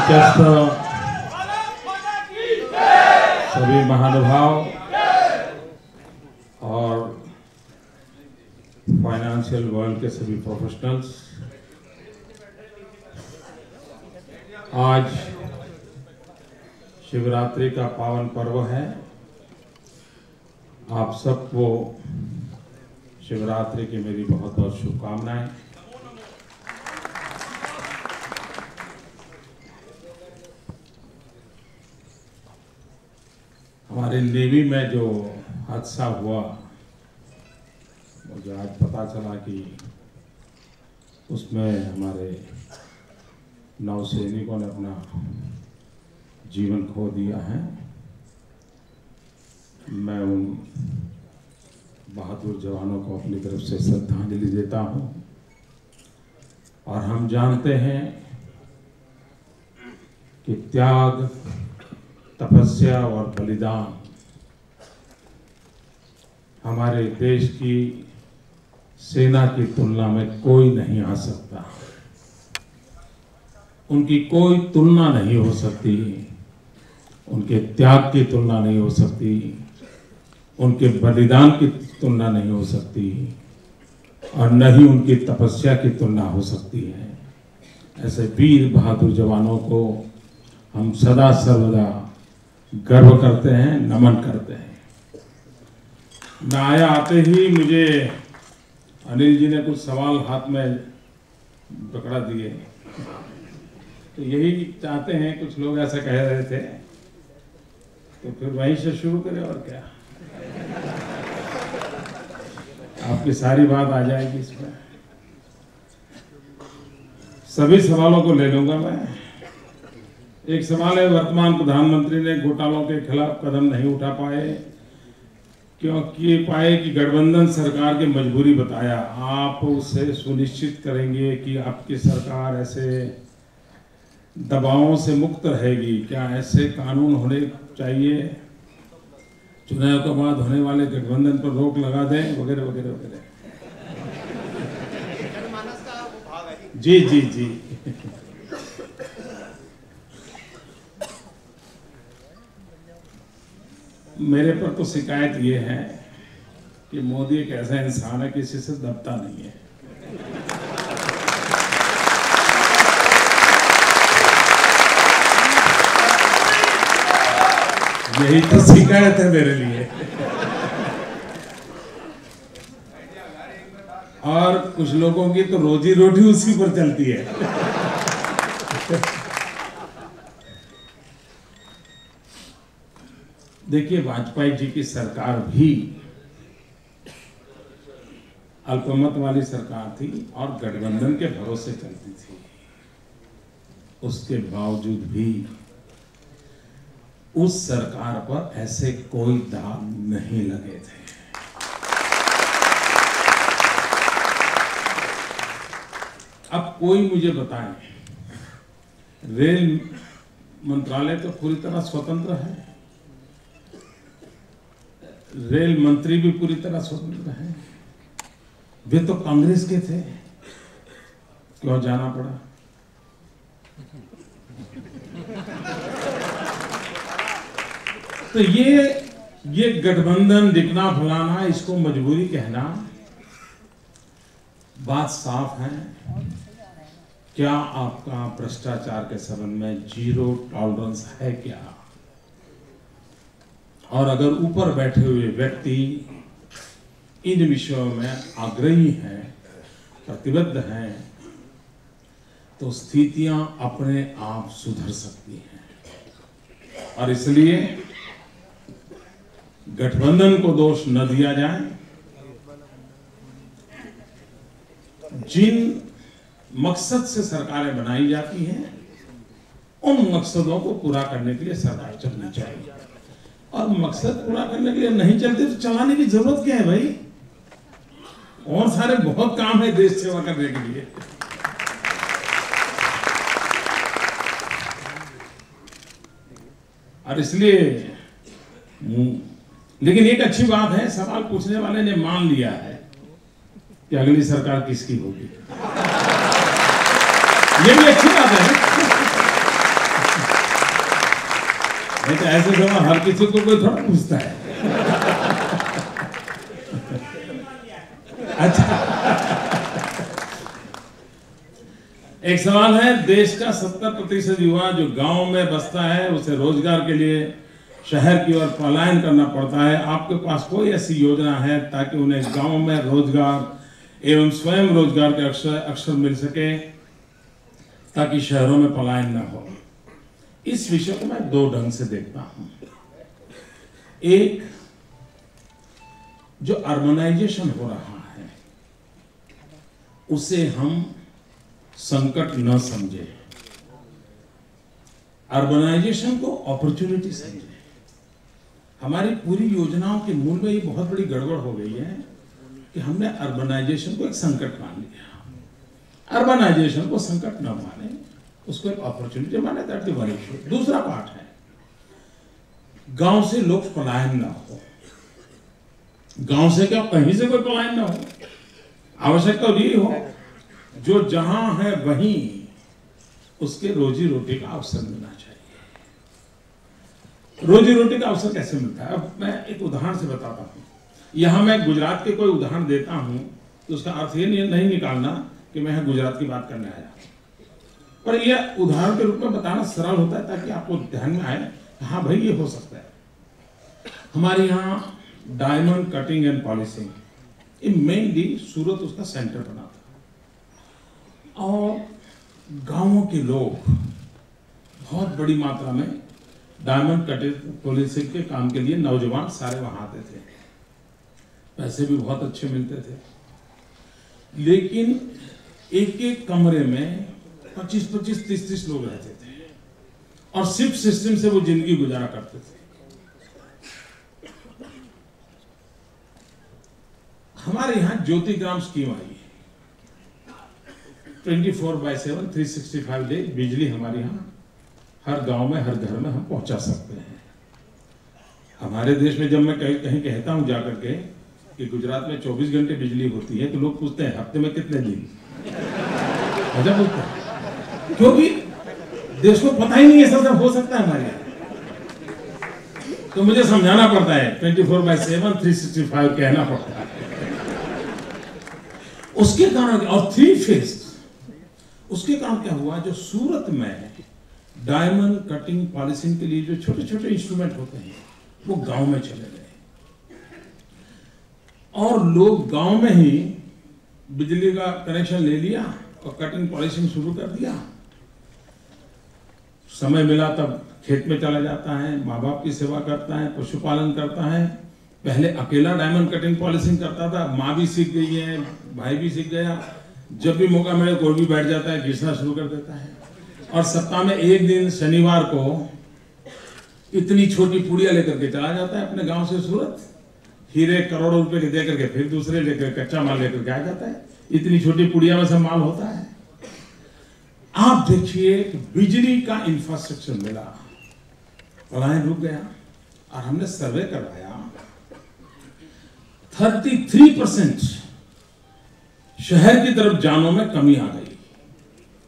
मंचस्थ सभी महानुभाव और फाइनेंशियल वर्ल्ड के सभी प्रोफेशनल्स, आज शिवरात्रि का पावन पर्व है। आप सबको शिवरात्रि की मेरी बहुत बहुत शुभकामनाएं। हमारे नेवी में जो हादसा हुआ, मुझे आज पता चला कि उसमें हमारे नौसैनिकों ने अपना जीवन खो दिया है। मैं उन बहादुर जवानों को अपनी तरफ से श्रद्धांजलि देता हूं। और हम जानते हैं कि त्याग, तपस्या और बलिदान हमारे देश की सेना की तुलना में कोई नहीं आ सकता। उनकी कोई तुलना नहीं हो सकती, उनके त्याग की तुलना नहीं हो सकती, उनके बलिदान की तुलना नहीं हो सकती और न ही उनकी तपस्या की तुलना हो सकती है। ऐसे वीर बहादुर जवानों को हम सदा सर्वदा गर्व करते हैं, नमन करते हैं। मैं आया आते ही मुझे अनिल जी ने कुछ सवाल हाथ में पकड़ा दिए, तो यही चाहते हैं, कुछ लोग ऐसा कह रहे थे, तो फिर वहीं से शुरू करें और क्या। आपकी सारी बात आ जाएगी इसमें। सभी सवालों को ले लूंगा मैं। एक सवाल है, वर्तमान प्रधानमंत्री ने घोटालों के खिलाफ कदम नहीं उठा पाए क्योंकि पाए कि गठबंधन सरकार की मजबूरी बताया। आप उसे सुनिश्चित करेंगे कि आपकी सरकार ऐसे दबावों से मुक्त रहेगी? क्या ऐसे कानून होने चाहिए, चुनाव के बाद होने वाले गठबंधन पर रोक लगा दें, वगैरह वगैरह वगैरह। जी जी जी। मेरे पर तो शिकायत ये है कि मोदी एक ऐसा इंसान है कि किसी से दबता नहीं है। यही तो शिकायत है मेरे लिए। और कुछ लोगों की तो रोजी रोटी उसी पर चलती है। देखिए, वाजपेयी जी की सरकार भी अल्पमत वाली सरकार थी और गठबंधन के भरोसे चलती थी। उसके बावजूद भी उस सरकार पर ऐसे कोई दाग नहीं लगे थे। अब कोई मुझे बताए, रेल मंत्रालय तो पूरी तरह स्वतंत्र है, रेल मंत्री भी पूरी तरह स्वतंत्र है। वे तो कांग्रेस के थे, क्यों जाना पड़ा? तो ये गठबंधन दिखना फलाना, इसको मजबूरी कहना, बात साफ है। क्या आपका भ्रष्टाचार के संबंध में जीरो टॉलरेंस है क्या? और अगर ऊपर बैठे हुए व्यक्ति इन विषयों में आग्रही हैं, प्रतिबद्ध हैं, तो स्थितियां अपने आप सुधर सकती हैं। और इसलिए गठबंधन को दोष न दिया जाए। जिन मकसद से सरकारें बनाई जाती हैं, उन मकसदों को पूरा करने के लिए सरकार चलनी चाहिए। और मकसद पूरा करने के लिए नहीं चलते तो चलाने की जरूरत क्या है भाई? और सारे बहुत काम है देश सेवा करने के लिए। और इसलिए, लेकिन एक अच्छी बात है, सवाल पूछने वाले ने मान लिया है कि अगली सरकार किसकी होगी। ये भी अच्छी बात है। नहीं तो ऐसे सवाल हर किसी को कोई थोड़ा पूछता है। अच्छा, एक सवाल है, देश का 70% युवा जो गांव में बसता है उसे रोजगार के लिए शहर की ओर पलायन करना पड़ता है। आपके पास कोई ऐसी योजना है ताकि उन्हें गांव में रोजगार एवं स्वयं रोजगार के अवसर मिल सके ताकि शहरों में पलायन न हो? इस विषय को मैं दो ढंग से देखता हूं। एक, जो अर्बनाइजेशन हो रहा है उसे हम संकट न समझे, अर्बनाइजेशन को अपॉर्चुनिटी समझे। हमारी पूरी योजनाओं के मूल में ये बहुत बड़ी गड़बड़ हो गई है कि हमने अर्बनाइजेशन को एक संकट मान लिया। अर्बनाइजेशन को संकट न माने, उसको एक अपॉर्चुनिटी माने, दैट इज वन इशू। दूसरा पार्ट है, गांव से लोग पलायन ना हो। गांव से क्या कहीं से कोई पलायन ना हो, आवश्यकता तो यही हो जो जहां है वहीं उसके रोजी रोटी का अवसर मिलना चाहिए। रोजी रोटी का अवसर कैसे मिलता है? अब मैं एक उदाहरण से बताता हूं। यहां मैं गुजरात के कोई उदाहरण देता हूं तो उसका अर्थ ये नहीं निकालना कि मैं गुजरात की बात करने आया, पर यह उदाहरण के रूप में बताना सरल होता है ताकि आपको ध्यान में आए, हाँ भाई ये हो सकता है। हमारे यहाँ डायमंड कटिंग एंड पॉलिशिंग, ये मेनली सूरत उसका सेंटर बना था और गांवों के लोग बहुत बड़ी मात्रा में डायमंड कटिंग पॉलिशिंग के काम के लिए नौजवान सारे वहां आते थे। पैसे भी बहुत अच्छे मिलते थे, लेकिन एक एक कमरे में 25-25, 30-30 लोग रहते थे और शिफ्ट सिस्टम से वो जिंदगी गुजारा करते थे। हमारे यहाँ ज्योतिग्राम स्कीम आई है, 24/7 365 डे बिजली हमारे यहाँ हर गांव में हर घर में हम पहुंचा सकते हैं। हमारे देश में जब मैं कहीं कहता हूं जाकर के कि गुजरात में 24 घंटे बिजली होती है तो लोग पूछते हैं हफ्ते में कितने दिन? मजा बोलते हैं, क्योंकि देश को पता ही नहीं है सब हो सकता है हमारे यहाँ। तो मुझे समझाना पड़ता है, 24/7 365 कहना पड़ता है। उसके कारण, और 3 फेज, उसके कारण क्या हुआ, जो सूरत में डायमंड कटिंग पॉलिशिंग के लिए जो छोटे छोटे इंस्ट्रूमेंट होते हैं वो गांव में चले गए और लोग गांव में ही बिजली का कनेक्शन ले लिया और कटिंग पॉलिशिंग शुरू कर दिया। समय मिला तब खेत में चला जाता है, माँ बाप की सेवा करता है, पशुपालन करता है। पहले अकेला डायमंड कटिंग पॉलिशिंग करता था, माँ भी सीख गई है, भाई भी सीख गया। जब भी मौका मिले कोई भी बैठ जाता है, घिसना शुरू कर देता है। और सप्ताह में एक दिन शनिवार को इतनी छोटी पुड़िया लेकर के चला जाता है अपने गांव से सूरत, हीरे करोड़ों रुपए के दे करके फिर दूसरे लेकर कच्चा माल लेकर के आ जाता है। इतनी छोटी पुड़िया में से माल होता है। आप देखिए बिजली का इंफ्रास्ट्रक्चर मिला, पलायन रुक गया। और हमने सर्वे करवाया, 33% शहर की तरफ जाने में कमी आ गई।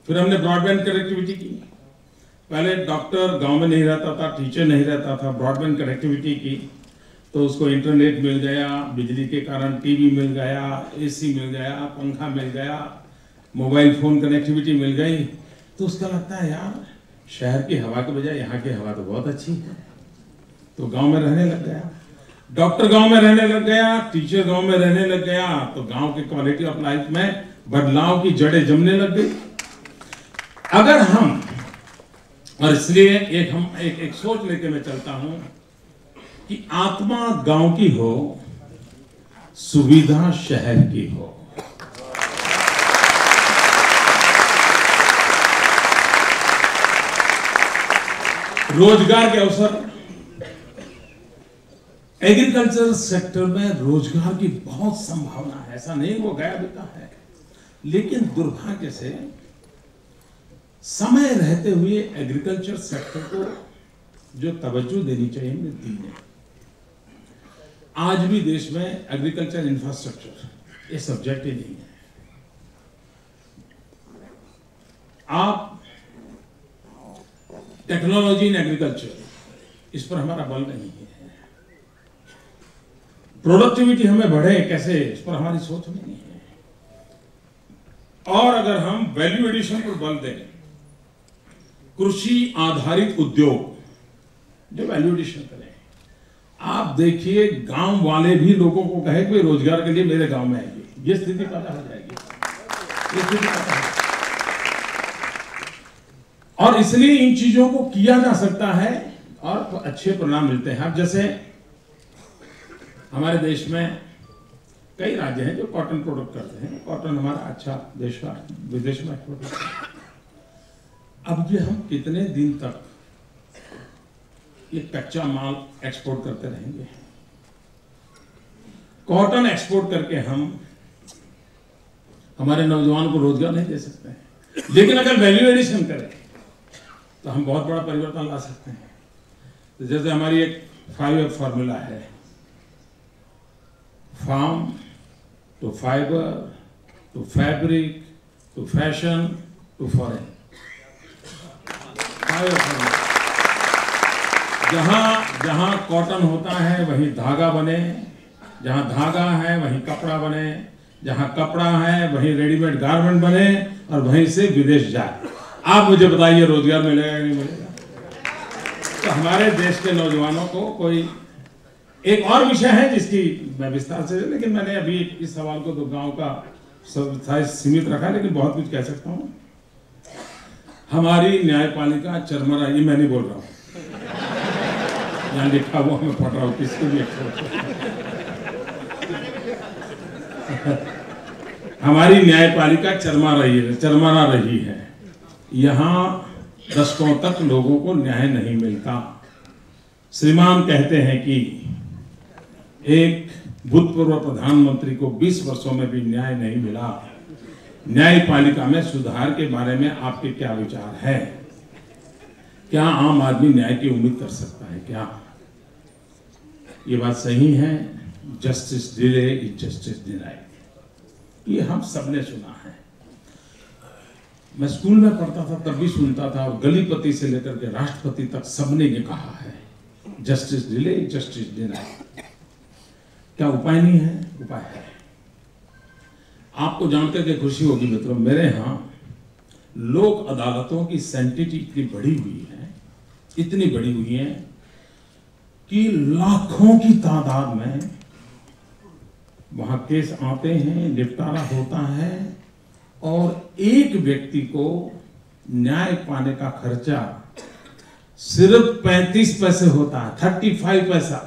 फिर हमने ब्रॉडबैंड कनेक्टिविटी की। पहले डॉक्टर गांव में नहीं रहता था, टीचर नहीं रहता था, ब्रॉडबैंड कनेक्टिविटी की तो उसको इंटरनेट मिल गया, बिजली के कारण टीवी मिल गया, एसी मिल गया, पंखा मिल गया, मोबाइल फोन कनेक्टिविटी मिल गई। तो उसका लगता है यार शहर की हवा के बजाय यहाँ की हवा तो बहुत अच्छी है, तो गांव में रहने लग गया। डॉक्टर गांव में रहने लग गया, टीचर गांव में रहने लग गया, तो गांव की क्वालिटी ऑफ लाइफ में बदलाव की जड़ें जमने लग गई। अगर हम, और इसलिए एक सोच लेके मैं चलता हूं कि आत्मा गांव की हो, सुविधा शहर की हो। रोजगार के अवसर, एग्रीकल्चर सेक्टर में रोजगार की बहुत संभावना है, ऐसा नहीं वो गया बेटा है। लेकिन दुर्भाग्य से समय रहते हुए एग्रीकल्चर सेक्टर को जो तवज्जो देनी चाहिए मिलती है। आज भी देश में एग्रीकल्चर इंफ्रास्ट्रक्चर ये सब्जेक्ट ही नहीं है। आप टेक्नोलॉजी इन एग्रीकल्चर, इस पर हमारा बल नहीं है। प्रोडक्टिविटी हमें बढ़े कैसे, इस पर हमारी सोच नहीं है। और अगर हम वैल्यू एडिशन पर बल दें, कृषि आधारित उद्योग जो वैल्यू एडिशन करें, आप देखिए गांव वाले भी लोगों को कहे कि रोजगार के लिए मेरे गांव में आइए, ये स्थिति पैदा हो जाएगी, ये स्थिति पैदा हो। और इसलिए इन चीजों को किया जा सकता है और अच्छे परिणाम मिलते हैं। अब जैसे हमारे देश में कई राज्य हैं जो कॉटन प्रोडक्ट करते हैं, कॉटन हमारा अच्छा देश का विदेश में एक्सपोर्ट होता है। अब ये हम कितने दिन तक ये कच्चा माल एक्सपोर्ट करते रहेंगे? कॉटन एक्सपोर्ट करके हम हमारे नौजवान को रोजगार नहीं दे सकते हैं, लेकिन अगर वैल्यू एडिशन करें तो हम बहुत बड़ा परिवर्तन ला सकते हैं। तो जैसे हमारी एक 5F फॉर्मूला है, farm to fibre to fabric to fashion to foreign. जहां कॉटन होता है वहीं धागा बने, जहां धागा है वहीं कपड़ा बने, जहां कपड़ा है वहीं रेडीमेड गारमेंट बने और वहीं से विदेश जाए। आप मुझे बताइए रोजगार मिलेगा या नहीं मिलेगा? तो हमारे देश के नौजवानों को कोई एक और विषय है जिसकी मैं विस्तार से, लेकिन मैंने अभी इस सवाल को तो गांव का सीमित रखा, लेकिन बहुत कुछ कह सकता हूं। हमारी न्यायपालिका चरमरा, ये मैं नहीं बोल रहा हूं, यहाँ लिखा हुआ मैं पढ़ रहा हूं, किसको भी हमारी न्यायपालिका चरमरा रही है। यहाँ दशकों तक लोगों को न्याय नहीं मिलता। श्रीमान कहते हैं कि एक भूतपूर्व प्रधानमंत्री को 20 वर्षों में भी न्याय नहीं मिला। न्यायपालिका में सुधार के बारे में आपके क्या विचार है? क्या आम आदमी न्याय की उम्मीद कर सकता है? क्या ये बात सही है? Justice delay is justice denied, ये हम सबने सुना है। मैं स्कूल में पढ़ता था तब भी सुनता था, और गलीपति से लेकर के राष्ट्रपति तक सबने ये कहा है, जस्टिस डिले जस्टिस डिनाइड। क्या उपाय नहीं है? उपाय है। आपको जानकर के खुशी होगी मित्रों, मेरे यहाँ लोक अदालतों की सेंटिटी इतनी बढ़ी हुई है, इतनी बढ़ी हुई है कि लाखों की तादाद में वहां केस आते हैं, निपटारा होता है, और एक व्यक्ति को न्याय पाने का खर्चा सिर्फ 35 पैसे होता है, 35 पैसा।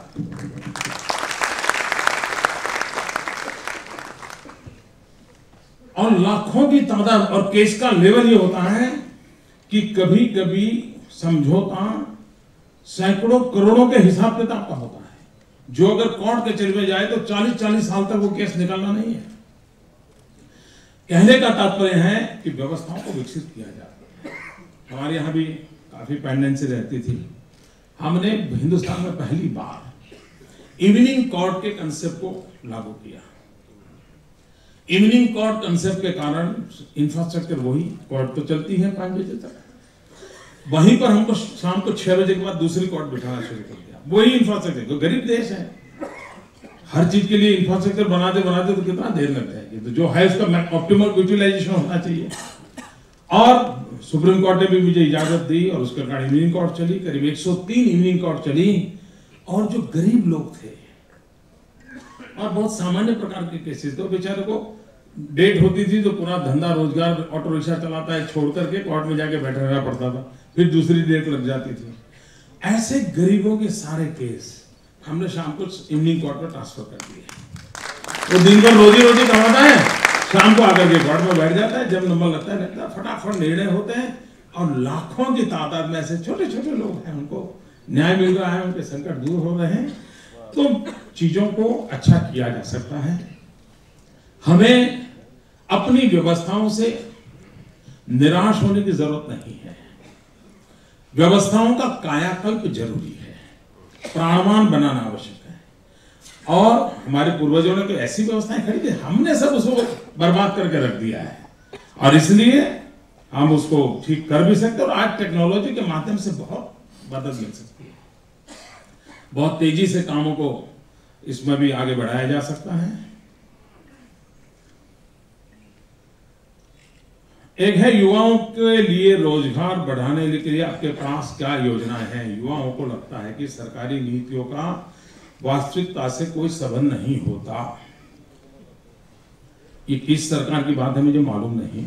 और लाखों की तादाद, और केस का लेवल ये होता है कि कभी कभी समझौता सैकड़ों करोड़ों के हिसाब किताब का होता है, जो अगर कोर्ट कचहरी में जाए तो 40-40 साल तक वो केस निकलना नहीं है। कहने का तात्पर्य है कि व्यवस्थाओं को विकसित किया जाता है। हमारे यहाँ भी काफी पेंडेंसी रहती थी। हमने हिंदुस्तान में पहली बार इवनिंग कोर्ट के कंसेप्ट को लागू किया। इवनिंग कोर्ट कंसेप्ट के कारण इंफ्रास्ट्रक्चर वही, कोर्ट तो चलती है 5 बजे तक, वहीं पर हमको शाम को 6 बजे के बाद दूसरी कोर्ट बिठाना शुरू कर दिया। वही इंफ्रास्ट्रक्चर, तो गरीब देश है, हर चीज के लिए इंफ्रास्ट्रक्चर बनाते बनाते तो कितना देर लग जाएगी। तो जो है उसका ऑप्टिमल यूटिलाइजेशन होना चाहिए। और सुप्रीम कोर्ट ने भी मुझे इजाजत दी और उसके कारण इवनिंग कोर्ट चली, करीब 103 इवनिंग कोर्ट चली। और जो गरीब लोग थे और बहुत सामान्य प्रकार के केसेस, तो बेचारे को डेट होती थी तो पूरा धंधा रोजगार ऑटो रिक्शा चलाता है छोड़ करके कोर्ट में जाके बैठे रहना पड़ता था, फिर दूसरी डेट लग जाती थी। ऐसे गरीबों के सारे केस हमने शाम को इवनिंग कोर्ट में ट्रांसफर कर दिए। वो दिन भर रोजी रोटी कमाता है, शाम को आकर के कोर्ट में बैठ जाता है, जब नंबर लगता है फटाफट निर्णय होते हैं। और लाखों की तादाद में ऐसे छोटे छोटे लोग हैं, उनको न्याय मिल रहा है, उनके संकट दूर हो रहे हैं। तो चीजों को अच्छा किया जा सकता है। हमें अपनी व्यवस्थाओं से निराश होने की जरूरत नहीं है। व्यवस्थाओं का कायाकल्प जरूरी है, प्राणवान बनाना आवश्यक है। और हमारे पूर्वजों ने तो ऐसी व्यवस्थाएं खड़ी थी, हमने सब उसको बर्बाद करके रख दिया है, और इसलिए हम उसको ठीक कर भी सकते हैं। और आज टेक्नोलॉजी के माध्यम से बहुत मदद मिल सकती है। बहुत तेजी से कामों को इसमें भी आगे बढ़ाया जा सकता है। एक है युवाओं के लिए रोजगार बढ़ाने के लिए आपके पास क्या योजनाएं हैं। युवाओं को लगता है कि सरकारी नीतियों का वास्तविकता से कोई संबंध नहीं होता। ये किस सरकार की बात है मुझे मालूम नहीं,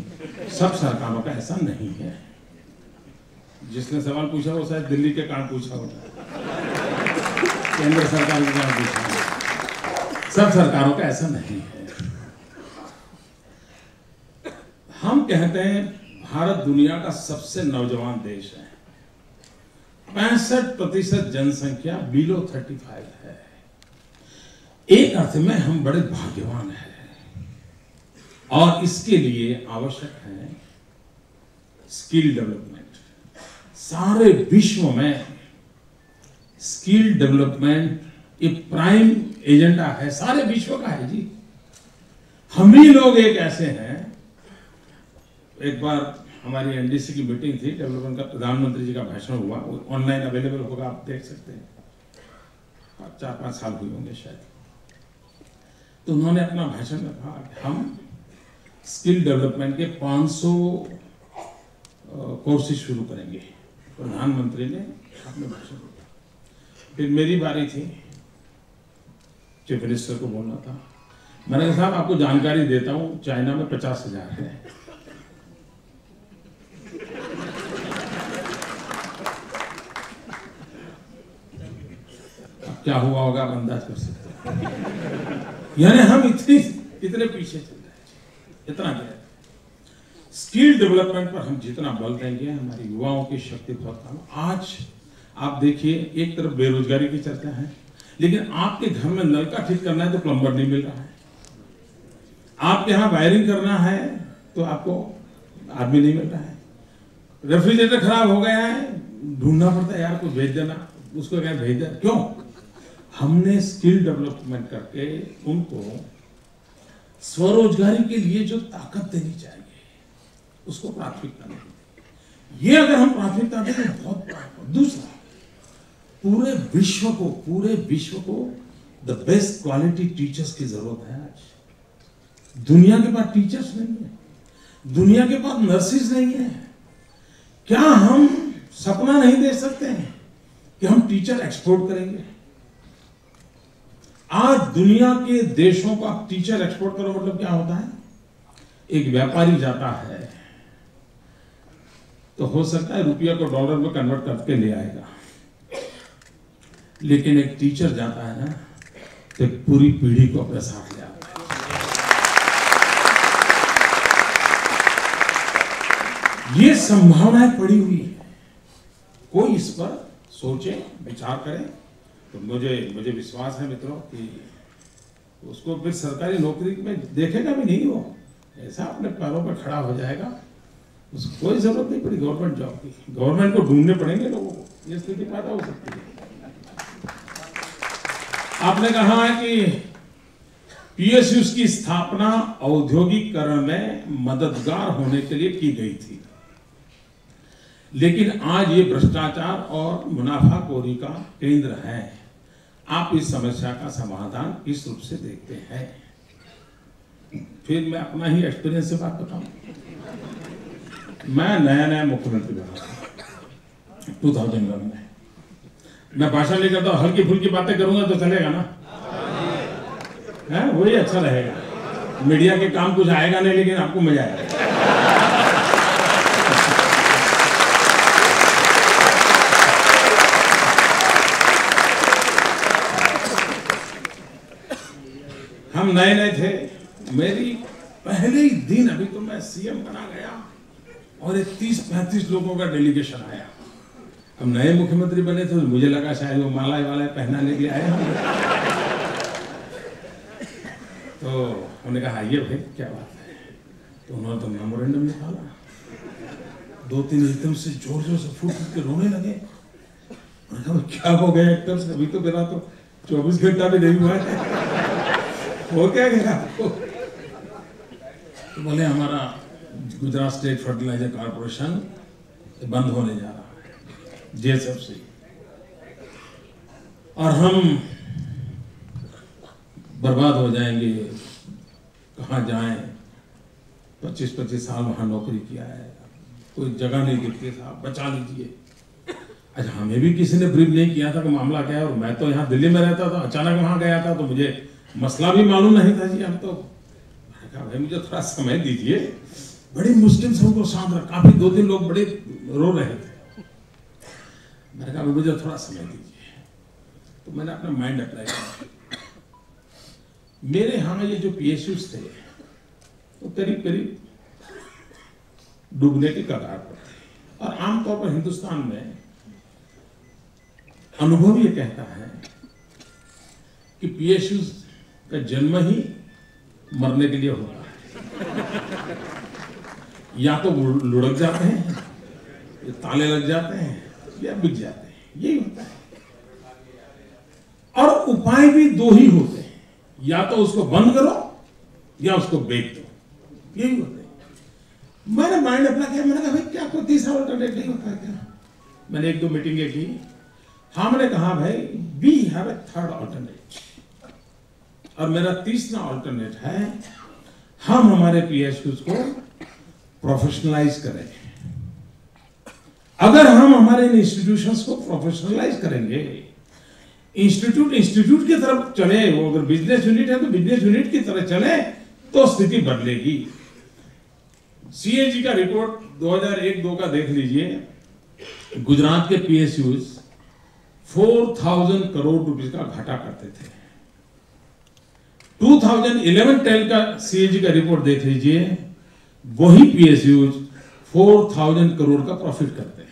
सब सरकारों का ऐसा नहीं है। जिसने सवाल पूछा वो शायद दिल्ली के कारण पूछा होगा, केंद्र सरकार के कारण पूछा होगा, सब सरकारों का ऐसा नहीं है। हम कहते हैं भारत दुनिया का सबसे नौजवान देश है। 65% जनसंख्या बिलो 35 है। एक अर्थ में हम बड़े भाग्यवान हैं और इसके लिए आवश्यक है स्किल डेवलपमेंट। सारे विश्व में स्किल डेवलपमेंट एक प्राइम एजेंडा है, सारे विश्व का है जी। हम ही लोग एक ऐसे हैं। एक बार हमारी एनडीसी की मीटिंग थी, डेवलपमेंट का प्रधानमंत्री जी का भाषण हुआ, ऑनलाइन अवेलेबल होगा, आप देख सकते हैं। 4-5 साल हुए होंगे शायद। तो उन्होंने अपना भाषण में कहा कि हम स्किल डेवलपमेंट के 500 कोर्सेज शुरू करेंगे। प्रधानमंत्री ने अपने भाषण दिया। फिर मेरी बारी थी, चीफ मिनिस्टर को बोलना था। मैंने कहा साहब आपको जानकारी देता हूं, चाइना में 50,000 है। अब क्या हुआ होगा आप अंदाज कर सकते हैं। यानी हम इतने पीछे चल रहे हैं। इतना क्या है, स्किल डेवलपमेंट पर हम जितना बल देंगे, हमारी युवाओं की शक्ति बहुत कम। आज आप देखिए, एक तरफ बेरोजगारी की चर्चा है, लेकिन आपके घर में नल का ठीक करना है तो प्लम्बर नहीं मिल रहा है। आपके यहाँ वायरिंग करना है तो आपको आदमी नहीं मिल रहा है। रेफ्रिजरेटर खराब हो गया है, ढूंढना पड़ता है, यार कुछ भेज देना, उसको क्या भेज देना। क्यों? हमने स्किल डेवलपमेंट करके उनको स्वरोजगारी के लिए जो ताकत देनी चाहिए उसको प्राथमिकता नहीं। ये अगर हम प्राथमिकता दें तो बहुत। दूसरा, पूरे विश्व को द बेस्ट क्वालिटी टीचर्स की जरूरत है। आज दुनिया के पास टीचर्स नहीं है, दुनिया के पास नर्सेज नहीं है। क्या हम सपना नहीं देख सकते हैं कि हम टीचर एक्सपोर्ट करेंगे? आज दुनिया के देशों को आप टीचर एक्सपोर्ट करो मतलब क्या होता है? एक व्यापारी जाता है तो हो सकता है रुपया को डॉलर में कन्वर्ट करके ले आएगा, लेकिन एक टीचर जाता है ना तो पूरी पीढ़ी को अपने साथ ले आता है। ये संभावनाएं पड़ी हुई है, कोई इस पर सोचे, विचार करे तो मुझे विश्वास है मित्रों कि उसको फिर सरकारी नौकरी में देखेगा भी नहीं, वो ऐसा अपने पैरों पर खड़ा हो जाएगा। उसको कोई जरूरत नहीं पड़ी गवर्नमेंट जॉब की। गवर्नमेंट को ढूंढने पड़ेंगे लोगों को, ये स्थिति पैदा हो सकती है। आपने कहा है कि पीएसयूज की स्थापना औद्योगिकरण में मददगार होने के लिए की गई थी, लेकिन आज ये भ्रष्टाचार और मुनाफाखोरी का केंद्र है। आप इस समस्या का समाधान किस रूप से देखते हैं? फिर मैं अपना ही एक्सपीरियंस से बात बताऊं। मैं नया मुख्यमंत्री बना 2001 में। मैं भाषण नहीं करता, हल्की फुल्की बातें करूंगा तो चलेगा ना? है वही अच्छा रहेगा। मीडिया के काम कुछ आएगा नहीं, लेकिन आपको मजा आएगा। हम नए थे, मेरी पहले ही दिन, अभी तो मैं सीएम बना गया और एक 30-35 लोगों का डेलीगेशन आया। हम नए मुख्यमंत्री बने थे, मुझे लगा शायद वो माला पहनाने के लिए आए होंगे। तो उन्होंने कहा ये भाई क्या बात है, तो उन्होंने तो मेमोरेंडम निकाला। 2-3 एकदम से जोर से फूट के रोने लगे। उन्होंने कहा क्या हो गया एकदम से? अभी तो मेरा तो 24 घंटा भी नहीं हुआ है, हो क्या गया आपको? तो बोले हमारा गुजरात स्टेट फर्टिलाइजर कॉर्पोरेशन बंद होने जा रहा है, जेएसएफसी। और हम बर्बाद हो जाएंगे, कहाँ जाएं। 25-25 साल वहां नौकरी किया है, कोई जगह नहीं दिखती, साहब बचा लीजिए। अच्छा, हमें भी किसी ने ब्रीफ नहीं किया था कि मामला क्या है, और मैं तो यहाँ दिल्ली में रहता था, अचानक वहां गया था, तो मुझे मसला भी मालूम नहीं था जी। हम तो कहा भाई मुझे थोड़ा समय दीजिए। बड़ी मुश्किल से उनको शांत रखा, काफी 2-3 लोग बड़े रो रहे थे। मैंने कहा मुझे थोड़ा समय दीजिए, तो मैंने अपना माइंड अप्लाई किया। मेरे यहाँ ये जो PSUs थे वो करीब करीब डूबने की कगार पर थे। और आमतौर पर हिंदुस्तान में अनुभव ये कहता है कि PSUs का जन्म ही मरने के लिए होता है। या तो लुढ़क जाते हैं, या ताले लग जाते हैं, या बिक जाते हैं, यही होता है। और उपाय भी 2 ही होते हैं, या तो उसको बंद करो या उसको बेच दो, यही होता है। मैंने माइंड अपना किया, मैंने कहा भाई क्या कोई तीसरा अल्टरनेट नहीं होता क्या? मैंने 1-2 मीटिंगें की, हमने कहा भाई we have a third alternate, और मेरा तीसरा अल्टरनेट है हम हमारे PSUs को प्रोफेशनलाइज करें। अगर हम हमारे इंस्टीट्यूशंस को प्रोफेशनलाइज करेंगे, इंस्टीट्यूट की तरफ चले, वो अगर बिजनेस यूनिट है तो बिजनेस यूनिट की तरफ चले, तो स्थिति बदलेगी। CAG का रिपोर्ट 2001-2 का देख लीजिए। गुजरात के PSUs 4000 करोड़ रुपए का घाटा करते थे। 2011-12 का CAG का रिपोर्ट देख लीजिए, वही PSUs 4000 करोड़ का प्रॉफिट करते हैं।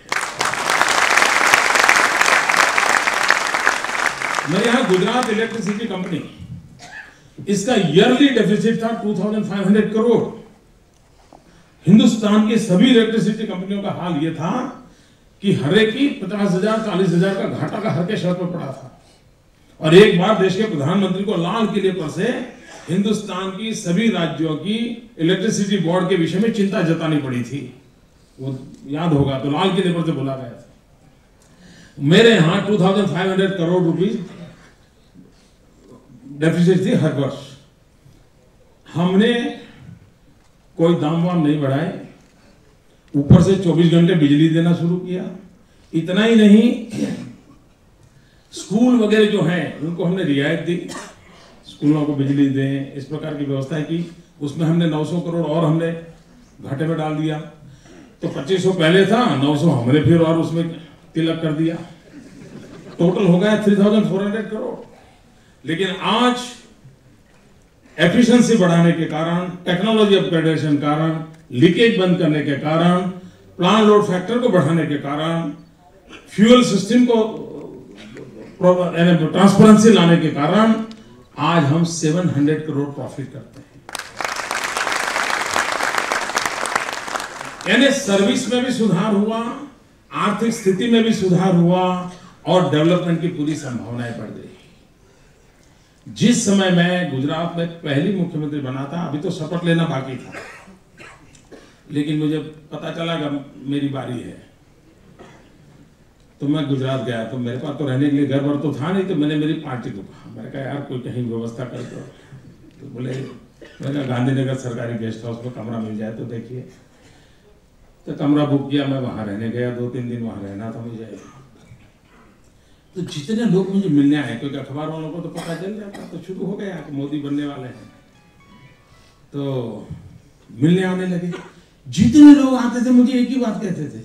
मेरे यहां गुजरात इलेक्ट्रिसिटी कंपनी, इसका ईयरली डेफिसिट था 2500 करोड़। हिंदुस्तान की सभी इलेक्ट्रिसिटी कंपनियों का हाल यह था कि हर एक की 50,000 40,000 का घाटा का हर के शर्त पर पड़ा था। और एक बार देश के प्रधानमंत्री को लाल किले पर से हिंदुस्तान की सभी राज्यों की इलेक्ट्रिसिटी बोर्ड के विषय में चिंता जतानी पड़ी थी, वो याद होगा, तो लाल किले पर से बोला गया था। मेरे यहां 2500 करोड़ रुपीस डेफिसिट थी हर वर्ष। हमने कोई दाम वाम नहीं बढ़ाए, ऊपर से 24 घंटे बिजली देना शुरू किया। इतना ही नहीं, स्कूल वगैरह जो हैं उनको हमने रियायत दी, स्कूलों को बिजली दें, इस प्रकार की व्यवस्था की। उसमें हमने 900 करोड़ और हमने घाटे में डाल दिया। तो 2500 पहले था, 900 हमने फिर और उसमें तिलक कर दिया, टोटल हो गया 3400 करोड़। लेकिन आज एफिशिएंसी बढ़ाने के कारण, टेक्नोलॉजी अपग्रेडेशन कारण, लीकेज बंद करने के कारण, प्लांट लोड फैक्टर को बढ़ाने के कारण, फ्यूल सिस्टम को ट्रांसपेरेंसी लाने के कारण आज हम 700 करोड़ प्रॉफिट करते हैं। यानी सर्विस में भी सुधार हुआ, आर्थिक स्थिति में भी सुधार हुआ, और डेवलपमेंट की पूरी संभावनाएं बढ़ गई। जिस समय मैं गुजरात में पहली मुख्यमंत्री बना था, अभी तो शपथ लेना बाकी था, लेकिन मुझे पता चला कि मेरी बारी है, तो मैं गुजरात गया। तो मेरे पास तो रहने के लिए घर भर तो था नहीं, तो मैंने मेरी पार्टी को कहा, मैंने कहा यार कोई कहीं व्यवस्था कर दो। तो बोले, मैंने कहा गांधीनगर सरकारी गेस्ट हाउस में कमरा मिल जाए तो देखिए। तो कमरा बुक किया, मैं वहां रहने गया, 2-3 दिन वहां रहना था मुझे। तो जितने लोग मुझे मिलने आए, क्योंकि अखबार वालों को तो पता चल जाता, तो शुरू हो गया कि मोदी बनने वाले हैं, तो मिलने आने लगे। जितने लोग आते थे मुझे एक ही बात कहते थे,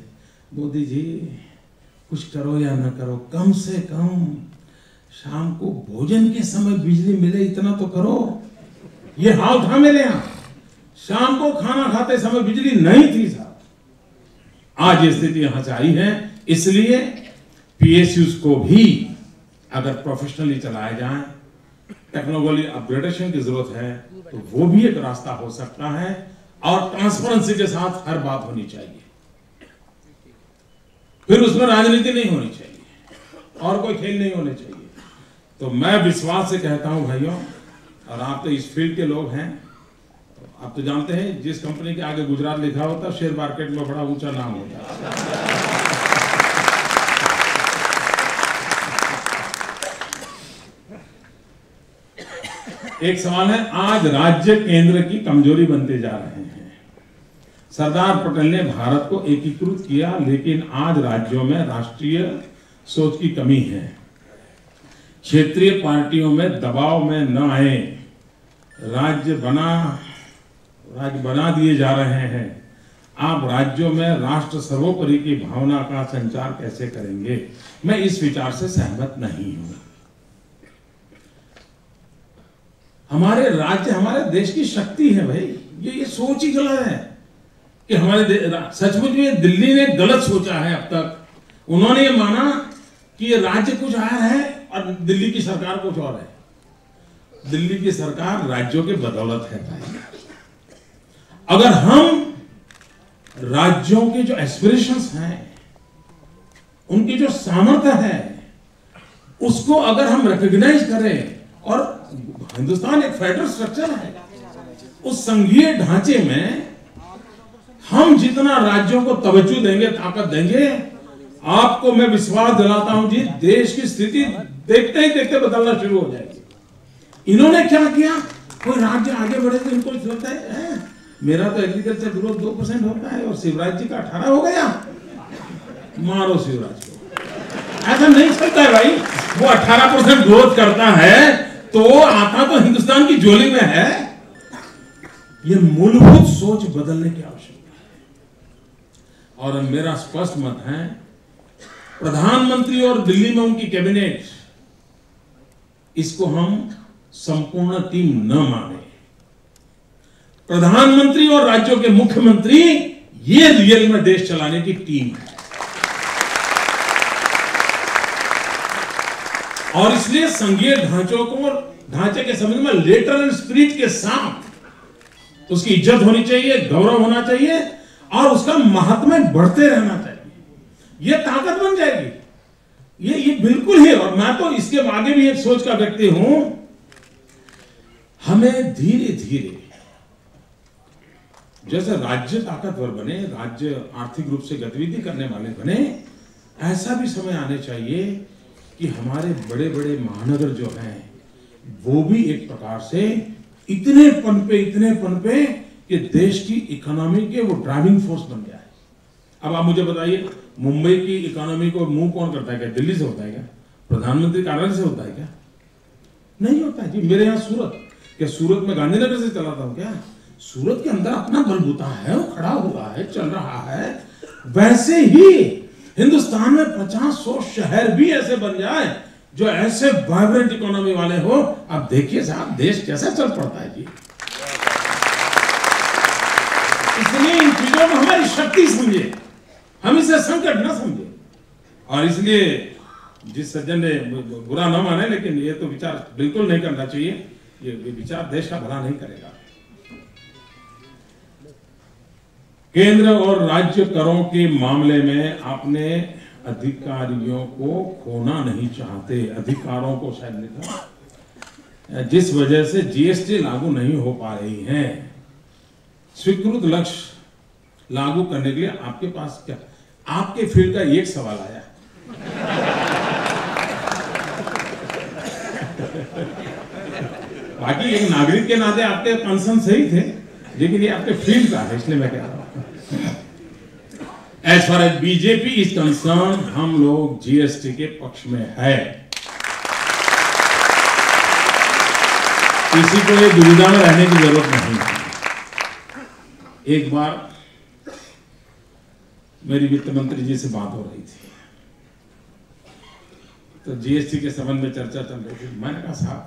मोदी जी कुछ करो या ना करो, कम से कम शाम को भोजन के समय बिजली मिले, इतना तो करो। ये हाल था मेरे यहाँ, शाम को खाना खाते समय बिजली नहीं थी साहब। आज ये स्थिति यहां से आई है, इसलिए PSUs को भी अगर प्रोफेशनली चलाए जाएं, टेक्नोलॉजी अपग्रेडेशन की जरूरत है, तो वो भी एक रास्ता हो सकता है। और ट्रांसपेरेंसी के साथ हर बात होनी चाहिए, फिर उसमें राजनीति नहीं होनी चाहिए और कोई खेल नहीं होने चाहिए। तो मैं विश्वास से कहता हूं भाइयों, और आप तो इस फील्ड के लोग हैं, आप तो जानते हैं जिस कंपनी के आगे गुजरात लिखा होता है, शेयर मार्केट में बड़ा ऊंचा नाम होता है। एक सवाल है, आज राज्य केंद्र की कमजोरी बनते जा रहे हैं। सरदार पटेल ने भारत को एकीकृत किया, लेकिन आज राज्यों में राष्ट्रीय सोच की कमी है। क्षेत्रीय पार्टियों में दबाव में न आए, राज्य बना दिए जा रहे हैं। आप राज्यों में राष्ट्र सर्वोपरि की भावना का संचार कैसे करेंगे? मैं इस विचार से सहमत नहीं हूं। हमारे राज्य हमारे देश की शक्ति है भाई। ये सोच ही गलत है कि हमारे सचमुच में दिल्ली ने गलत सोचा है। अब तक उन्होंने ये माना कि ये राज्य कुछ और है और दिल्ली की सरकार कुछ और है। दिल्ली की सरकार राज्यों के बदौलत है भाई। अगर हम राज्यों के जो एस्पिरेशंस हैं, उनकी जो सामर्थ्य है, उसको अगर हम रिकॉग्नाइज करें, और हिंदुस्तान एक फेडरल स्ट्रक्चर है, उस संघीय ढांचे में हम जितना राज्यों को तवज्जो देंगे, ताकत देंगे, आपको मैं विश्वास दिलाता हूं जी, देश की स्थिति देखते ही देखते बदलना शुरू हो जाएगी। इन्होंने क्या किया? कोई राज्य आगे बढ़े तो इनको लगता है मेरा तो एग्रीकल्चर ग्रोथ 2% होता है और शिवराज जी का 18 हो गया, मारो शिवराज को। ऐसा नहीं चलता है भाई। वो 18% ग्रोथ करता है तो आता तो हिंदुस्तान की झोली में है। ये मूलभूत सोच बदलने की आवश्यकता है। और मेरा स्पष्ट मत है, प्रधानमंत्री और दिल्ली में उनकी कैबिनेट, इसको हम संपूर्ण टीम न माने। प्रधानमंत्री और राज्यों के मुख्यमंत्री ये रियल में देश चलाने की टीम है। और इसलिए संघीय ढांचे के संबंध में लेटर एंड स्पिरिट के साथ उसकी इज्जत होनी चाहिए, गौरव होना चाहिए और उसका महात्म्य बढ़ते रहना चाहिए। ये ताकत बन जाएगी। ये बिल्कुल ही। और मैं तो इसके आगे भी एक सोच का व्यक्ति हूं, हमें धीरे धीरे जैसे राज्य ताकतवर बने, राज्य आर्थिक रूप से गतिविधि करने वाले बने, ऐसा भी समय आने चाहिए कि हमारे बड़े बड़े महानगर जो हैं वो भी एक प्रकार से इतने पनपे कि देश की इकोनॉमी के वो ड्राइविंग फोर्स बन जाए। अब आप मुझे बताइए, मुंबई की इकोनॉमी को मूव कौन करता है? क्या दिल्ली से होता है? क्या प्रधानमंत्री कार्यालय से होता है? क्या नहीं होता है जी। मेरे यहाँ सूरत, क्या सूरत में गांधीनगर से चलाता हूँ? क्या सूरत के अंदर अपना बलबूता है, वो खड़ा हुआ है, चल रहा है। वैसे ही हिंदुस्तान में 50-100 शहर भी ऐसे बन जाए जो ऐसे वाइब्रेंट इकोनॉमी वाले हो। अब देखिए साहब, देश कैसा चल पड़ता है जी। इसलिए इन चीजों में हमारी शक्ति समझे, हम इसे संकट न समझे। और इसलिए जिस सज्जन ने बुरा न माने, लेकिन ये तो विचार बिल्कुल नहीं करना चाहिए। ये विचार देश का भला नहीं करेगा। केंद्र और राज्य करों के मामले में अपने अधिकारियों को खोना नहीं चाहते, अधिकारों को शायद लिखा, जिस वजह से जीएसटी लागू नहीं हो पा रही है। स्वीकृत लक्ष्य लागू करने के लिए आपके पास क्या, आपके फील्ड का एक सवाल आया। बाकी एक नागरिक के नाते आपके कंसर्न सही थे, लेकिन ये आपके फील्ड का है, इसलिए मैं कह रहा हूं। As far as BJP is concerned, हम लोग जीएसटी के पक्ष में है। किसी को ये दुविधा में रहने की जरूरत नहीं है। एक बार मेरी वित्त मंत्री जी से बात हो रही थी, तो जीएसटी के संबंध में चर्चा चल रही थी। मैंने कहा साहब,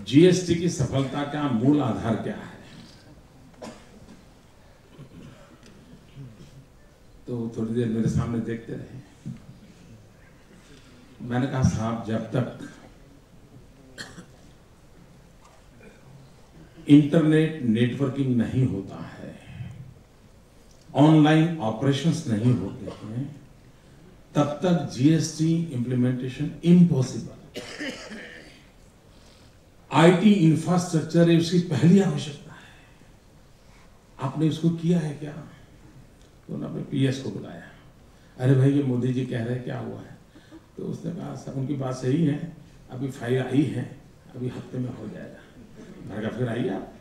जीएसटी की सफलता का मूल आधार क्या है? तो थोड़ी देर मेरे सामने देखते रहे। मैंने कहा साहब, जब तक इंटरनेट नेटवर्किंग नहीं होता है, ऑनलाइन ऑपरेशंस नहीं होते हैं, तब तक GST implementation impossible. IT infrastructure उसकी पहली आवश्यकता है। आपने उसको किया है क्या? तो उन्होंने पीएस को बुलाया। अरे भाई, ये मोदी जी कह रहे हैं, क्या हुआ है? तो उसने कहा सब उनकी बात सही है, अभी फाइल आई है, अभी हफ्ते में हो जाएगा, घर का फिर आइए आप।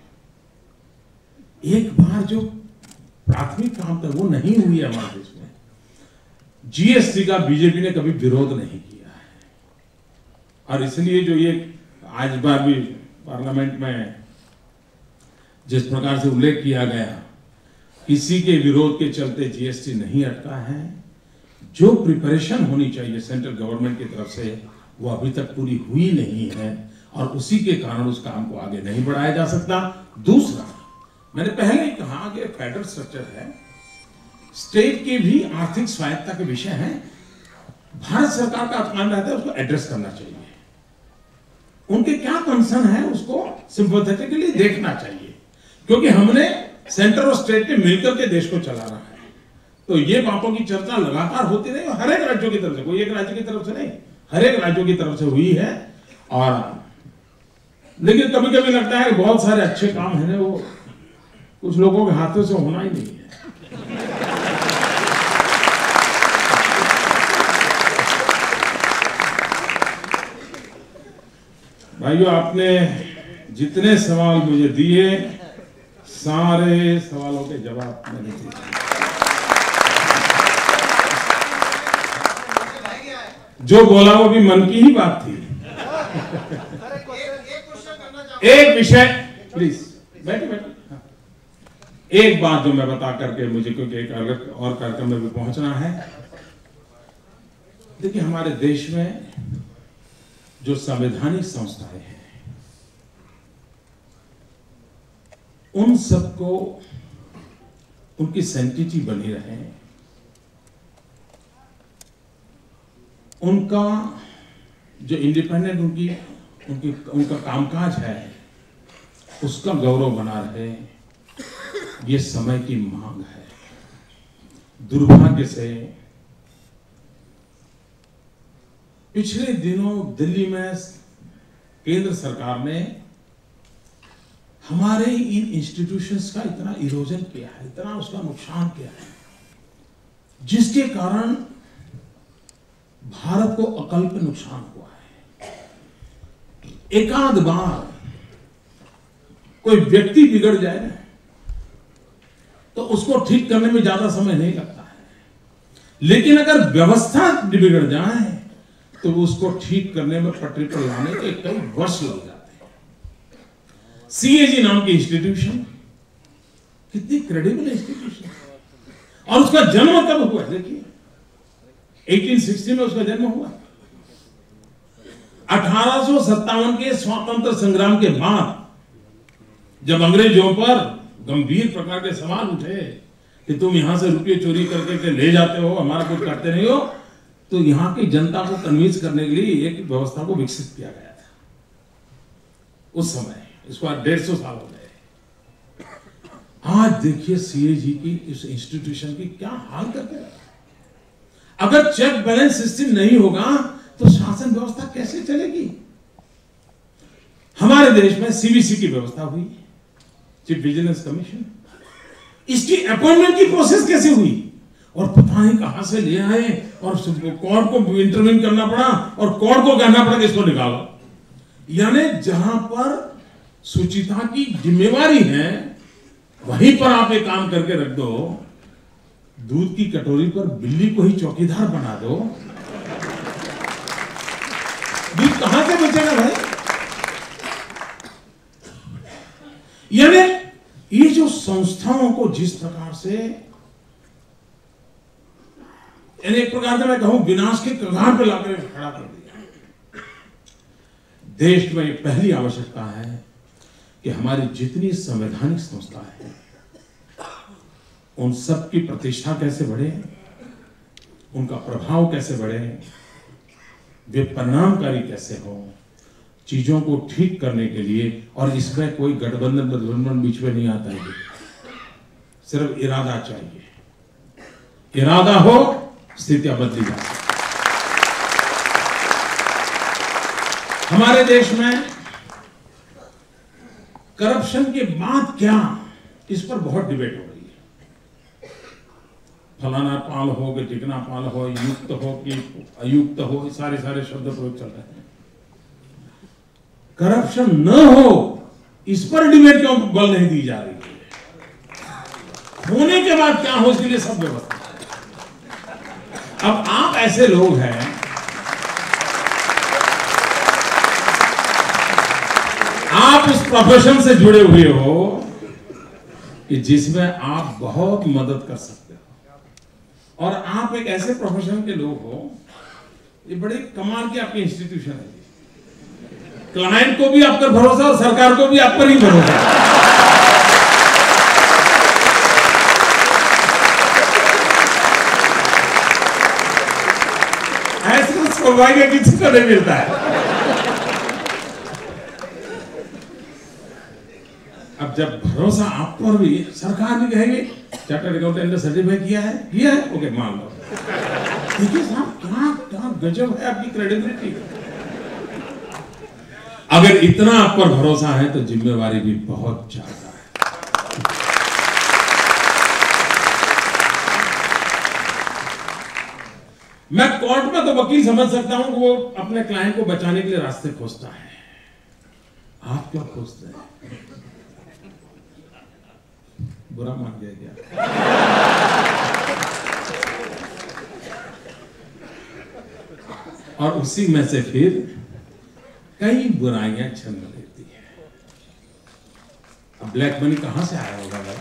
एक बार जो प्राथमिक काम था वो नहीं हुई है हमारे देश में। जीएसटी का बीजेपी ने कभी विरोध नहीं किया है, और इसलिए जो ये आज बार भी पार्लियामेंट में जिस प्रकार से उल्लेख किया गया, किसी के विरोध के चलते जीएसटी नहीं अटका है। जो प्रिपरेशन होनी चाहिए सेंट्रल गवर्नमेंट की तरफ से वो अभी तक पूरी हुई नहीं है, और उसी के कारण उस काम को आगे नहीं बढ़ाया जा सकता। दूसरा, मैंने पहले ही कहा कि फेडरल स्ट्रक्चर है, स्टेट के भी आर्थिक स्वायत्ता के विषय हैं, भारत सरकार का काम रहता है उसको एड्रेस करना चाहिए। उनके क्या कंसर्न है उसको सिंपैथेटिकली देखना चाहिए, क्योंकि हमने सेंटर और स्टेट के मिलकर के देश को चलाना है। तो ये बातों की चर्चा लगातार होती रही, हर एक राज्यों की तरफ से, कोई एक राज्य की तरफ से नहीं, हर एक राज्यों की तरफ से हुई है। और लेकिन कभी कभी लगता है कि बहुत सारे अच्छे काम है ना, वो कुछ लोगों के हाथों से होना ही नहीं है। भाइयों, आपने जितने सवाल मुझे दिए, सारे सवालों के जवाब मैंने दिए। जो बोला वो भी मन की ही बात थी। एक विषय, प्लीज बैठे बैठे। एक बात जो मैं बता करके मुझे, क्योंकि एक अलग और कार्यक्रम में भी पहुंचना है। देखिए, हमारे देश में जो संवैधानिक संस्थाएं हैं, उन सबको उनकी सैंक्टिटी बनी रहे, उनका जो इंडिपेंडेंट उनका कामकाज है उसका गौरव बना रहे, ये समय की मांग है। दुर्भाग्य से पिछले दिनों दिल्ली में केंद्र सरकार ने हमारे इन इंस्टीट्यूशंस का इतना इरोजन किया है, इतना उसका नुकसान किया है, जिसके कारण भारत को अकल्प नुकसान हुआ है। एकाध बार कोई व्यक्ति बिगड़ जाए ना, तो उसको ठीक करने में ज्यादा समय नहीं लगता है, लेकिन अगर व्यवस्था बिगड़ जाए तो उसको ठीक करने में, पटरी पर लाने के कई वर्ष लग जाते हैं। सीएजी नाम की इंस्टीट्यूशन कितनी क्रेडिबल इंस्टीट्यूशन, और उसका जन्म कब हुआ? देखिए, 1860 में उसका जन्म हुआ। 1857 के स्वातंत्र संग्राम के बाद जब अंग्रेजों पर गंभीर प्रकार के सवाल उठे कि तुम यहां से रुपये चोरी करके ले जाते हो, हमारा कुछ करते नहीं हो, तो यहां की जनता को कन्विंस करने के लिए एक व्यवस्था को विकसित किया गया था उस समय। इसको 150 साल हो गए। आज देखिए सीएजी की इस इंस्टीट्यूशन की क्या हाल करके रखा। अगर चेक बैलेंस सिस्टम नहीं होगा तो शासन व्यवस्था कैसे चलेगी? हमारे देश में सीवीसी की व्यवस्था हुई, चीफ विजिलेंस कमीशन, इसकी अपॉइंटमेंट की प्रोसेस कैसे हुई? और पता नहीं कहां से ले आए, और कोर्ट को इंटरवीन करना पड़ा, और कोर्ट को कहना पड़ा कि इसको निकालो। यानी जहां पर सुचिता की जिम्मेवारी है वहीं पर आप एक काम करके रख दो, दूध की कटोरी पर बिल्ली को ही चौकीदार बना दो, दूध कहां से बचेगा भाई? यानी ये जो संस्थाओं को जिस प्रकार से, यानी एक प्रकार से मैं कहूं विनाश के कगार पर लाकर खड़ा कर दिया। देश में पहली आवश्यकता है कि हमारी जितनी संवैधानिक संस्थाएं हैं उन सब की प्रतिष्ठा कैसे बढ़े, उनका प्रभाव कैसे बढ़े, वे परिणामकारी कैसे हो, चीजों को ठीक करने के लिए। और इसमें कोई गठबंधन बीच में नहीं आता है, सिर्फ इरादा चाहिए। इरादा हो, स्थितियां बदली जा सकती। हमारे देश में करप्शन के बाद क्या, इस पर बहुत डिबेट हो रही है। फलाना पाल हो कि टिकना पाल हो, युक्त हो कि अयुक्त हो, सारे शब्द प्रयोग चल रहे हैं। करप्शन न हो इस पर डिबेट क्यों बल नहीं दी जा रही है? होने के बाद क्या हो, इसके लिए सब व्यवस्था। अब आप ऐसे लोग हैं, आप उस प्रोफेशन से जुड़े हुए हो कि जिसमें आप बहुत मदद कर सकते हो, और आप एक ऐसे प्रोफेशन के लोग हो, ये बड़े कमाल की आपकी इंस्टीट्यूशन है। क्लाइंट को भी आप पर भरोसा और सरकार को भी आप पर ही भरोसा है। ऐसा सौभाग्य किसी को नहीं मिलता है। अब जब भरोसा आप पर भी, सरकार भी कहेगी चार्टर्ड अकाउंटेंट ने सर्टिफाई किया है, ओके मान लो। देखिए साहब क्या गजब है आपकी क्रेडिबिलिटी। अगर इतना आप पर भरोसा है तो जिम्मेवारी भी बहुत ज्यादा है। मैं कोर्ट में तो वकील समझ सकता हूं कि वो अपने क्लाइंट को बचाने के लिए रास्ते खोजता है। आप क्यों खोजते हैं? बुरा मान गया क्या? और उसी में से फिर कई बुराइयां जन्म लेती है। अब ब्लैक मनी कहां से आया होगा भाई?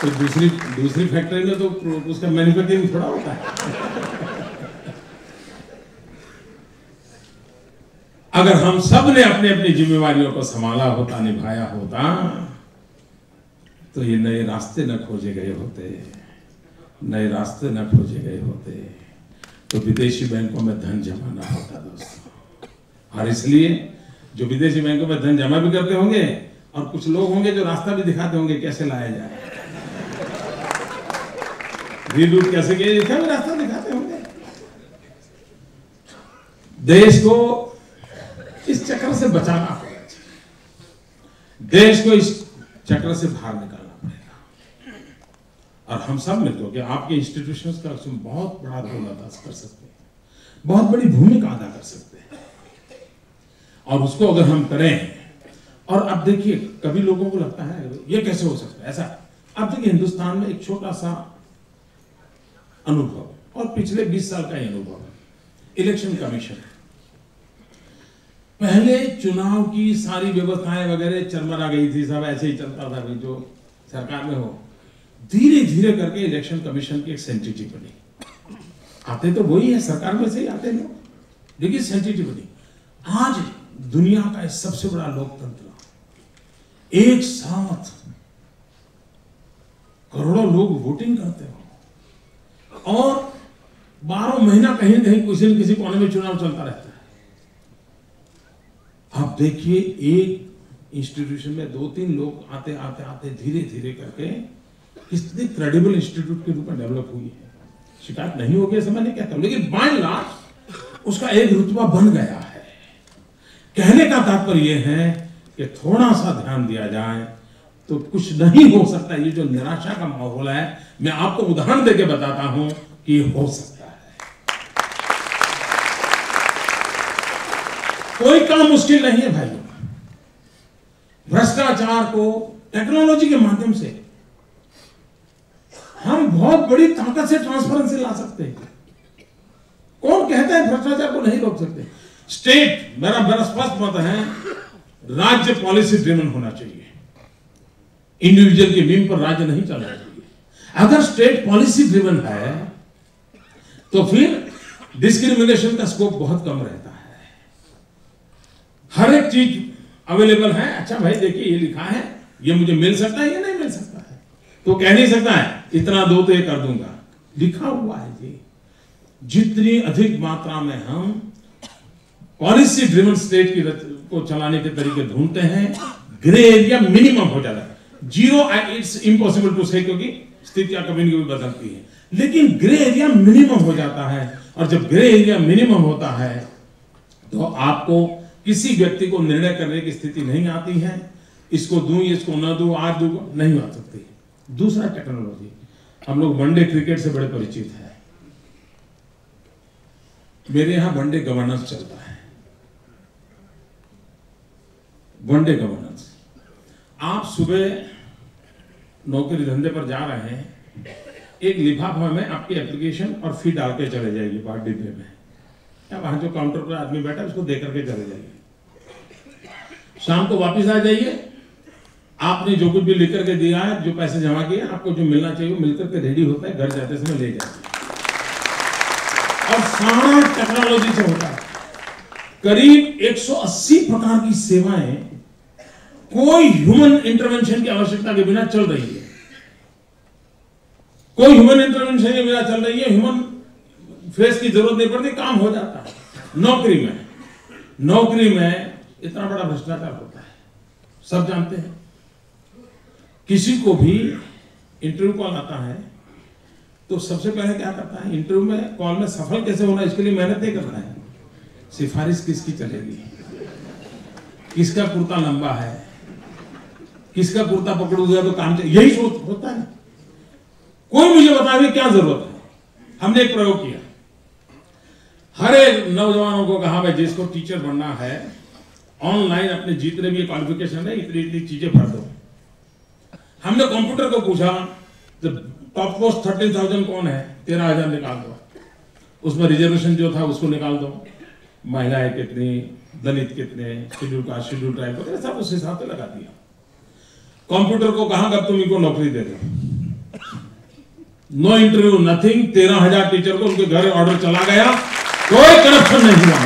तो दूसरी फैक्ट्री में तो उसका मैन्युफैक्चरिंग थोड़ा होता है। अगर हम सब ने अपनी अपनी जिम्मेवारियों को संभाला होता, निभाया होता, तो ये नए रास्ते न खोजे गए होते, नए रास्ते न खोजे गए होते, तो विदेशी बैंकों में धन जमा ना होता दोस्तों। और इसलिए जो विदेशी बैंकों में धन जमा भी करते होंगे, और कुछ लोग होंगे जो रास्ता भी दिखाते होंगे कैसे लाया जाए, रीरूट कैसे किया जाए, रास्ता दिखाते होंगे। देश को इस चक्र से बचाना पड़ेगा, देश को इस चक्र से बाहर निकालना पड़ेगा। और हम सब मिलकर के आपके इंस्टीट्यूशंस का बहुत बड़ा रोल अदा कर सकते हैं, बहुत बड़ी भूमिका अदा कर सकते हैं। और उसको अगर हम करें, और अब देखिए कभी लोगों को लगता है ये कैसे हो सकता है ऐसा। अब देखिए हिंदुस्तान में एक छोटा सा अनुभव, और पिछले 20 साल का ही अनुभव है, इलेक्शन कमीशन। पहले चुनाव की सारी व्यवस्थाएं वगैरह चरमरा गई थी, सब ऐसे ही चलता था भाई जो सरकार में हो। धीरे धीरे करके इलेक्शन कमीशन की एक सेंटिटी बनी। आते तो वही है, सरकार में से ही आते लोग, देखिए सेंटिटी बनी। आज दुनिया का सबसे बड़ा लोकतंत्र, एक साथ करोड़ों लोग वोटिंग करते हो, और 12 महीना कहीं न कहीं किसी न किसी कोने में चुनाव चलता रहता है। आप देखिए एक इंस्टीट्यूशन में 2-3 लोग आते आते आते धीरे धीरे करके कितने क्रेडिबल इंस्टीट्यूट के रूप में डेवलप हुई है। शिकायत नहीं होगी ऐसा मैं नहीं कहता, लेकिन बाय लार्ज उसका एक रुतबा बन गया है। कहने का तात्पर्य यह है कि थोड़ा सा ध्यान दिया जाए तो कुछ नहीं हो सकता। ये जो निराशा का माहौल है, मैं आपको उदाहरण देके बताता हूं कि ये हो सकता है। कोई काम मुश्किल नहीं है भाइयों। भ्रष्टाचार को टेक्नोलॉजी के माध्यम से हम बहुत बड़ी ताकत से ट्रांसपेरेंसी ला सकते हैं। कौन कहता है भ्रष्टाचार को नहीं रोक सकते? स्टेट, मेरा बड़ा स्पष्ट मत है, राज्य पॉलिसी ड्रिवन होना चाहिए। इंडिविजुअल की विम पर राज्य नहीं चलना चाहिए। अगर स्टेट पॉलिसी ड्रिवन है तो फिर डिस्क्रिमिनेशन का स्कोप बहुत कम रहता है। हर एक चीज अवेलेबल है। अच्छा भाई देखिए ये लिखा है, ये मुझे मिल सकता है, ये नहीं मिल सकता है, तो कह नहीं सकता है इतना दो तो ये कर दूंगा। लिखा हुआ है जी। जितनी अधिक मात्रा में हम पॉलिसी ड्रिवन स्टेट की को चलाने के तरीके ढूंढते हैं, ग्रे एरिया मिनिमम हो जाता है। जीरो इट्स इम्पॉसिबल टू से, क्योंकि स्थितियां कभी न कभी बदलती है, लेकिन ग्रे एरिया मिनिमम हो जाता है। और जब ग्रे एरिया मिनिमम होता है तो आपको किसी व्यक्ति को निर्णय करने की स्थिति नहीं आती है, इसको दूं, इसको न दूं, आज दूं, नहीं आ सकती। दूसरा टेक्नोलॉजी, हम लोग वनडे क्रिकेट से बड़े परिचित हैं। मेरे यहां वनडे गवर्नेंस चलता है। One day governance. आप सुबह नौकरी धंधे पर जा रहे हैं, एक लिफाफा में आपकी एप्लीकेशन और फी डाल के चले जाइए बाहर डिब्बे में, या वहां जो काउंटर पर आदमी बैठा है उसको दे करके चले जाइए। शाम को वापस आ जाइए, आपने जो कुछ भी लिख करके दिया है, जो पैसे जमा किए, आपको जो मिलना चाहिए मिलकर के रेडी होता है, घर जाते समय ले जाइए। और सारा टेक्नोलॉजी से होता है। करीब 180 प्रकार की सेवाएं कोई ह्यूमन इंटरवेंशन की आवश्यकता के बिना चल रही है। कोई ह्यूमन इंटरवेंशन के बिना चल रही है, ह्यूमन फेस की जरूरत नहीं पड़ती, काम हो जाता है। नौकरी में इतना बड़ा भ्रष्टाचार होता है, सब जानते हैं। किसी को भी इंटरव्यू कॉल आता है तो सबसे पहले क्या करता है, इंटरव्यू में कॉल में सफल कैसे होना, इसके लिए मेहनत नहीं करना है। सिफारिश किसकी चलेगी, किसका कुर्ता लंबा है, किसका कुर्ता पकड़ूंगा तो काम चलेगा, यही सोच होता है। कोई मुझे बताए क्या जरूरत है। हमने एक प्रयोग किया, हर एक नौजवानों को कहा भाई जिसको टीचर बनना है ऑनलाइन अपने जितने भी क्वालिफिकेशन है इतनी इतनी चीजें भर दो। हमने कंप्यूटर को पूछा, जब टॉप पोस्ट 13,000 कौन है, 13,000 निकाल दो। उसमें रिजर्वेशन जो था उसको निकाल दो, महिलाएं कितनी, दलित कितने, शेड्यूल कास्ट, शेड्यूल ट्राइब वगैरह सब उस हिसाब से लगा दिया। कंप्यूटर को कहा अब तुम इनको नौकरी दे दो। नो इंटरव्यू नथिंग, 13,000 टीचर को उनके घर ऑर्डर चला गया, कोई करप्शन नहीं हुआ।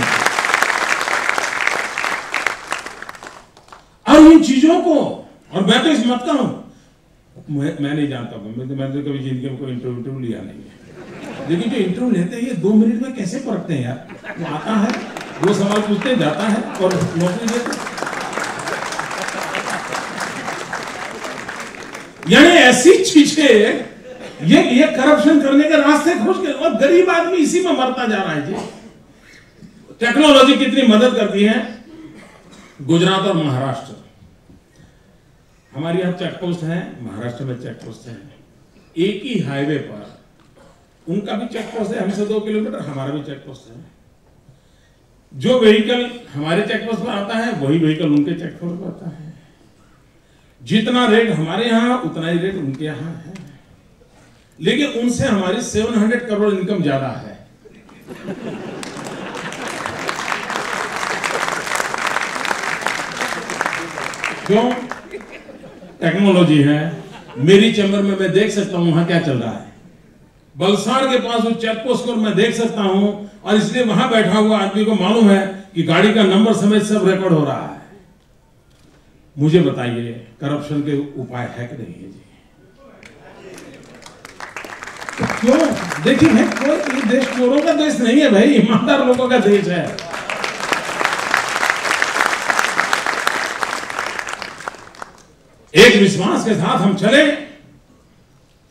और इन चीजों को, और मैं तो इस मत का हूं, मैं नहीं जानता हूं, मैंने तो कभी जिंदगी में कोई इंटरव्यू लिया नहीं है। लेकिन जो इंटरव्यू लेते हैं ये 2 मिनट में कैसे परखते हैं यार। वो आता है, 2 सवाल पूछते, जाता है और नौकरी देते। यानी ऐसी चीजें, ये करप्शन करने के रास्ते खोज के, और गरीब आदमी इसी में मरता जा रहा है जी। टेक्नोलॉजी कितनी मदद करती है। गुजरात और महाराष्ट्र, हमारे यहाँ चेक पोस्ट है, महाराष्ट्र में चेक पोस्ट है। एक ही हाईवे पर उनका भी चेक पोस्ट है, हमसे 2 किलोमीटर, हमारा भी चेक पोस्ट है। जो व्हीकल हमारे चेक पोस्ट पर आता है वही व्हीकल उनके चेक पोस्ट पर आता है। जितना रेट हमारे यहाँ उतना ही रेट उनके यहाँ है, लेकिन उनसे हमारी 700 करोड़ इनकम ज्यादा है। क्यों? टेक्नोलॉजी है। मेरी चैम्बर में मैं देख सकता हूं वहां क्या चल रहा है। बलसाड़ के पास उस चेक पोस्ट को मैं देख सकता हूं, और इसलिए वहां बैठा हुआ आदमी को मालूम है कि गाड़ी का नंबर समेत सब रिकॉर्ड हो रहा है। मुझे बताइए करप्शन के उपाय है कि नहीं है जी? तो क्यों? देखिए भाई, कोई देश चोरों का देश नहीं है भाई, ईमानदार लोगों का देश है। एक विश्वास के साथ हम चले,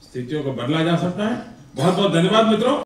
स्थितियों को बदला जा सकता है। बहुत बहुत धन्यवाद मित्रों।